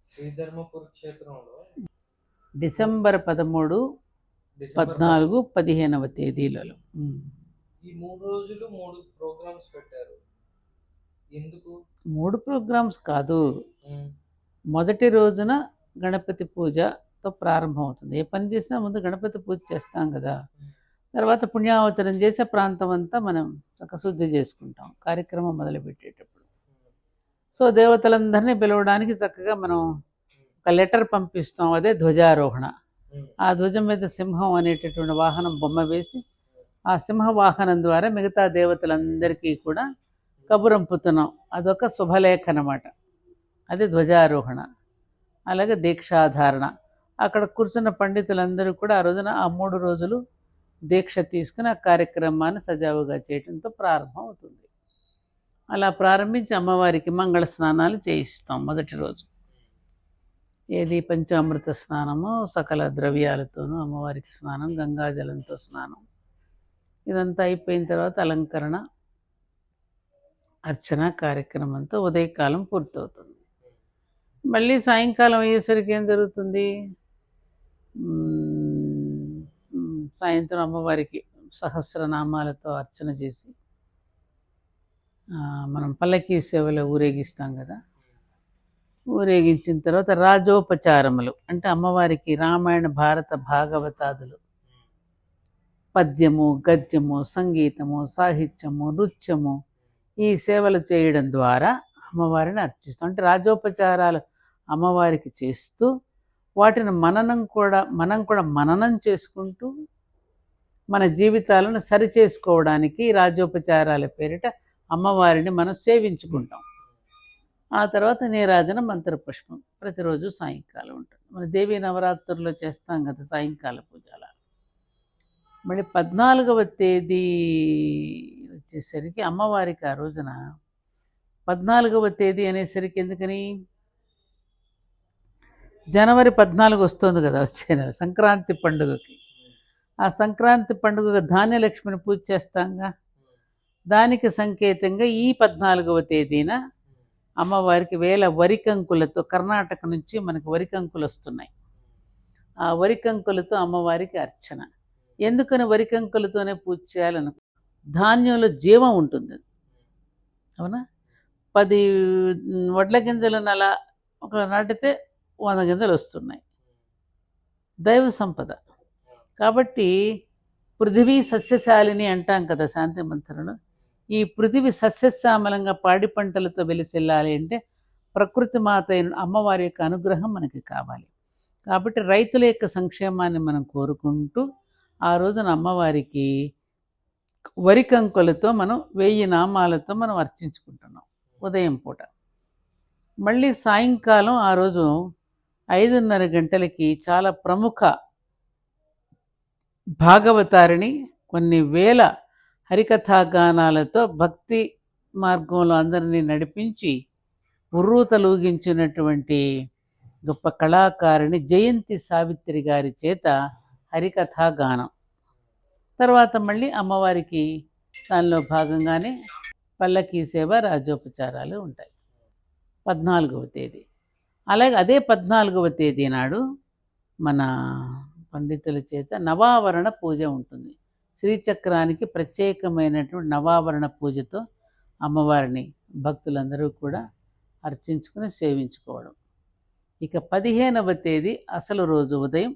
శ్రీధర్మపుర క్షేత్రంలో డిసెంబర్ 13, 14, 15వ తేదీలలో. ఈ 3 రోజులు 3 ప్రోగ్రామ్స్ పెట్టారు. ఎందుకు 3 ప్రోగ్రామ్స్ కాదు, మొదటి రోజున గణపతి పూజతో ప్రారంభమవుతుంది. ఏ పని చేసినా ముందు గణపతి పూజ చేస్తాం కదా, తర్వాత పుణ్యావచనం చేసే ప్రాంతం అంతా మనం చక్కశుద్ధి చేసుకుంటాం కార్యక్రమం మొదలుపెట్టేటప్పుడు. సో దేవతలందరినీ పిలవడానికి చక్కగా మనం ఒక లెటర్ పంపిస్తాం, అదే ధ్వజారోహణ. ఆ ధ్వజం మీద సింహం అనేటటువంటి వాహనం బొమ్మ వేసి ఆ సింహ వాహనం ద్వారా మిగతా దేవతలందరికీ కూడా కబురంపుతున్నాం. అదొక శుభలేఖ అన్నమాట, అది ధ్వజారోహణ. అలాగే దీక్షాధారణ, అక్కడ కూర్చున్న పండితులందరూ కూడా ఆ రోజున ఆ 3 రోజులు దీక్ష తీసుకుని ఆ కార్యక్రమాన్ని సజావుగా చేయడంతో ప్రారంభం అవుతుంది. అలా ప్రారంభించి అమ్మవారికి మంగళ స్నానాలు చేయిస్తాం మొదటి రోజు. ఏది పంచామృత స్నానము, సకల ద్రవ్యాలతోనూ అమ్మవారికి స్నానం, గంగాజలంతో స్నానం. ఇదంతా అయిపోయిన తర్వాత అలంకరణ, అర్చన కార్యక్రమంతో ఉదయకాలం పూర్తవుతుంది. మళ్ళీ సాయంకాలం అయ్యేసరికి ఏం జరుగుతుంది, సాయంత్రం అమ్మవారికి సహస్రనామాలతో అర్చన చేసి మనం పల్లకీ సేవలో ఊరేగిస్తాం కదా, ఊరేగించిన తర్వాత రాజోపచారములు అంటే అమ్మవారికి రామాయణ భారత భాగవతాదులు, పద్యము, గద్యము, సంగీతము, సాహిత్యము, నృత్యము, ఈ సేవలు చేయడం ద్వారా అమ్మవారిని అర్చిస్తాం. అంటే రాజోపచారాలు అమ్మవారికి చేస్తూ వాటిని మనం కూడా మననం చేసుకుంటూ మన జీవితాలను సరిచేసుకోవడానికి రాజోపచారాల పేరిట అమ్మవారిని మనం సేవించుకుంటాం. ఆ తర్వాత నీరాజన మంత్రపుష్పం ప్రతిరోజు సాయంకాలం ఉంటుంది. మన దేవీ నవరాత్రుల్లో చేస్తాం కదా సాయంకాల పూజల. మళ్ళీ 14వ తేదీ వచ్చేసరికి అమ్మవారికి ఆ రోజున 14వ తేదీ అనేసరికి ఎందుకని, జనవరి 14 వస్తుంది కదా వచ్చే నెల సంక్రాంతి పండుగకి. ఆ సంక్రాంతి పండుగ ధాన్యలక్ష్మిని పూజ చేస్తాంగా, దానికి సంకేతంగా ఈ 14వ తేదీన అమ్మవారికి వేల వరికంకులతో, కర్ణాటక నుంచి మనకు వరికంకులు వస్తున్నాయి, ఆ వరికంకులతో అమ్మవారికి అర్చన. ఎందుకని వరికంకులతోనే పూజ చేయాలను, ధాన్యంలో జీవం ఉంటుంది అవునా. 10 వడ్ల గింజలను అలా ఒక నాటితే 100 గింజలు వస్తున్నాయి, దైవ సంపద. కాబట్టి పృథివీ సస్యశాలిని అంటాం కదా శాంతి మంత్రంలో. ఈ పృథివి సస్యశ్యామలంగా పాడి పంటలతో వెలిసెల్లాలి అంటే ప్రకృతి మాత అయిన అమ్మవారి యొక్క అనుగ్రహం మనకి కావాలి. కాబట్టి రైతుల యొక్క సంక్షేమాన్ని మనం కోరుకుంటూ ఆ రోజున అమ్మవారికి వరికంకులతో మనం 1000 నామాలతో మనం అర్చించుకుంటున్నాం ఉదయం పూట. మళ్ళీ సాయంకాలం ఆ రోజు 5:30 గంటలకి చాలా ప్రముఖ భాగవతారిణి కొన్ని వేల హరికథాగానాలతో భక్తి మార్గంలో అందరినీ నడిపించి ఉర్రూతలూగించినటువంటి గొప్ప కళాకారిణి జయంతి సావిత్రి గారి చేత హరికథాగానం. తర్వాత మళ్ళీ అమ్మవారికి దానిలో భాగంగానే పల్లకీ సేవ, రాజోపచారాలు ఉంటాయి 14వ తేదీ. అలాగే అదే 14వ తేదీ నాడు మన పండితుల చేత నవావరణ పూజ ఉంటుంది. శ్రీచక్రానికి ప్రత్యేకమైనటువంటి నవావరణ పూజతో అమ్మవారిని భక్తులందరూ కూడా అర్చించుకుని సేవించుకోవడం. ఇక 15వ తేదీ అసలు రోజు ఉదయం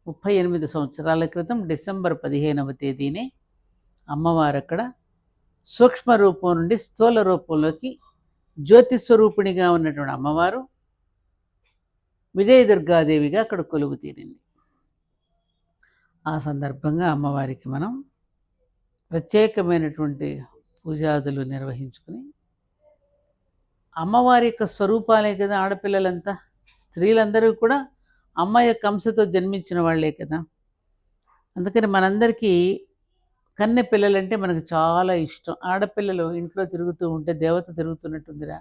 38 సంవత్సరాల క్రితం డిసెంబర్ 15వ తేదీనే అమ్మవారు అక్కడ సూక్ష్మ రూపం నుండి స్థూల రూపంలోకి జ్యోతిస్వరూపిణిగా ఉన్నటువంటి అమ్మవారు విజయదుర్గాదేవిగా అక్కడ కొలువు తీరింది. ఆ సందర్భంగా అమ్మవారికి మనం ప్రత్యేకమైనటువంటి పూజాదులు నిర్వహించుకుని, అమ్మవారి యొక్క స్వరూపాలే కదా ఆడపిల్లలంతా, స్త్రీలందరూ కూడా అమ్మ యొక్క అంశతో జన్మించిన వాళ్ళే కదా. అందుకని మనందరికీ కన్నె పిల్లలంటే మనకు చాలా ఇష్టం. ఆడపిల్లలు ఇంట్లో తిరుగుతూ ఉంటే దేవత తిరుగుతున్నట్టుందిరా,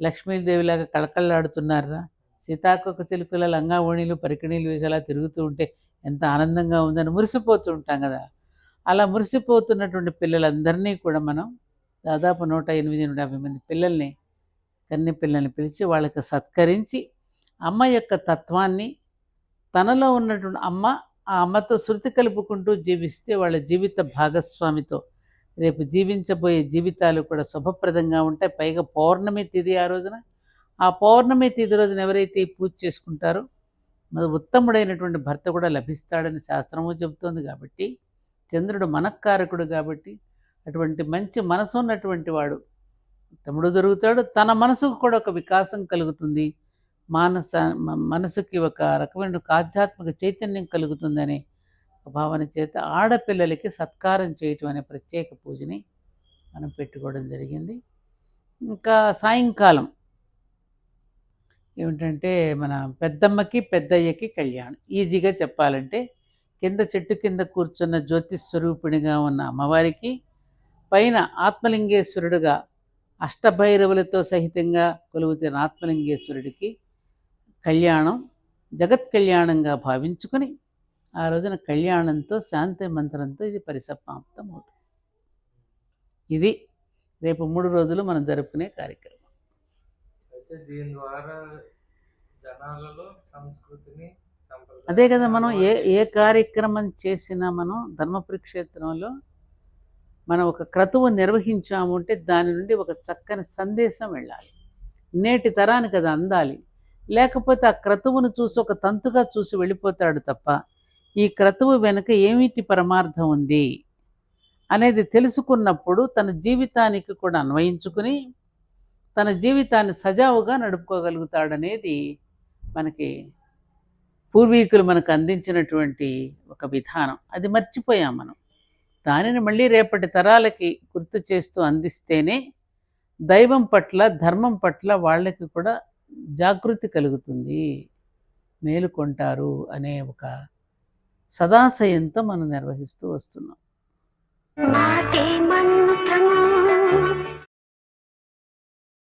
లక్ష్మీదేవిలాగా కళకళలాడుతున్నారా, సీతాకొక చిలుకల లంగా ఓణీలు పరికిణీలు వేసేలా తిరుగుతూ ఉంటే ఎంత ఆనందంగా ఉందని మురిసిపోతూ ఉంటాం కదా. అలా మురిసిపోతున్నటువంటి పిల్లలందరినీ కూడా మనం దాదాపు 108-150 మంది పిల్లల్ని కన్నె పిల్లల్ని పిలిచి వాళ్ళకి సత్కరించి అమ్మ యొక్క తత్వాన్ని, తనలో ఉన్నటువంటి అమ్మ ఆ అమ్మతో శృతి కలుపుకుంటూ జీవిస్తే వాళ్ళ జీవిత భాగస్వామితో రేపు జీవించబోయే జీవితాలు కూడా శుభప్రదంగా ఉంటాయి. పైగా పౌర్ణమి తిథి ఆ రోజున. ఆ పౌర్ణమి తిథి రోజున ఎవరైతే ఈ పూజ చేసుకుంటారో మరి ఉత్తముడైనటువంటి భర్త కూడా లభిస్తాడని శాస్త్రము చెబుతోంది. కాబట్టి చంద్రుడు మనఃకారకుడు కాబట్టి అటువంటి మంచి మనసు ఉన్నటువంటి వాడు ఉత్తముడు దొరుకుతాడు. తన మనసుకు కూడా ఒక వికాసం కలుగుతుంది. మనసుకి ఒక రకమైన ఆధ్యాత్మిక చైతన్యం కలుగుతుందనే భావన చేత ఆడపిల్లలకి సత్కారం చేయటం అనే ప్రత్యేక పూజని మనం పెట్టుకోవడం జరిగింది. ఇంకా సాయంకాలం ఏమిటంటే మన పెద్దమ్మకి పెద్దయ్యకి కళ్యాణం. ఈజీగా చెప్పాలంటే కింద చెట్టు కింద కూర్చున్న జ్యోతిస్వరూపిణిగా ఉన్న అమ్మవారికి, పైన ఆత్మలింగేశ్వరుడుగా అష్టభైరవులతో సహితంగా కొలువుతున్న ఆత్మలింగేశ్వరుడికి కళ్యాణం జగత్ కళ్యాణంగా భావించుకొని ఆ రోజున కళ్యాణంతో శాంతి మంత్రంతో ఇది పరిసమాప్తం అవుతుంది. ఇది రేపు 3 రోజులు మనం జరుపుకునే కార్యక్రమం. అయితే దీని ద్వారా జనాలలో సంస్కృతిని, అదే కదా మనం ఏ కార్యక్రమం చేసినా మనం ధర్మపురి క్షేత్రంలో మనం ఒక క్రతువు నిర్వహించాము అంటే దాని నుండి ఒక చక్కని సందేశం వెళ్ళాలి. నేటి తరానికి అది అందాలి. లేకపోతే ఆ క్రతువును చూసి ఒక తంతుగా చూసి వెళ్ళిపోతాడు తప్ప ఈ క్రతువు వెనుక ఏమిటి పరమార్థం ఉంది అనేది తెలుసుకున్నప్పుడు తన జీవితానికి కూడా అన్వయించుకుని తన జీవితాన్ని సజావుగా నడుపుకోగలుగుతాడనేది మనకి పూర్వీకులు మనకు అందించినటువంటి ఒక విధానం. అది మర్చిపోయాం మనం. దానిని మళ్ళీ రేపటి తరాలకి గుర్తు చేస్తూ అందిస్తేనే దైవం పట్ల, ధర్మం పట్ల వాళ్ళకి కూడా జాగృతి కలుగుతుంది, మేలుకొంటారు అనే ఒక సదాశయంతో మనం నిర్వహిస్తూ వస్తున్నాం.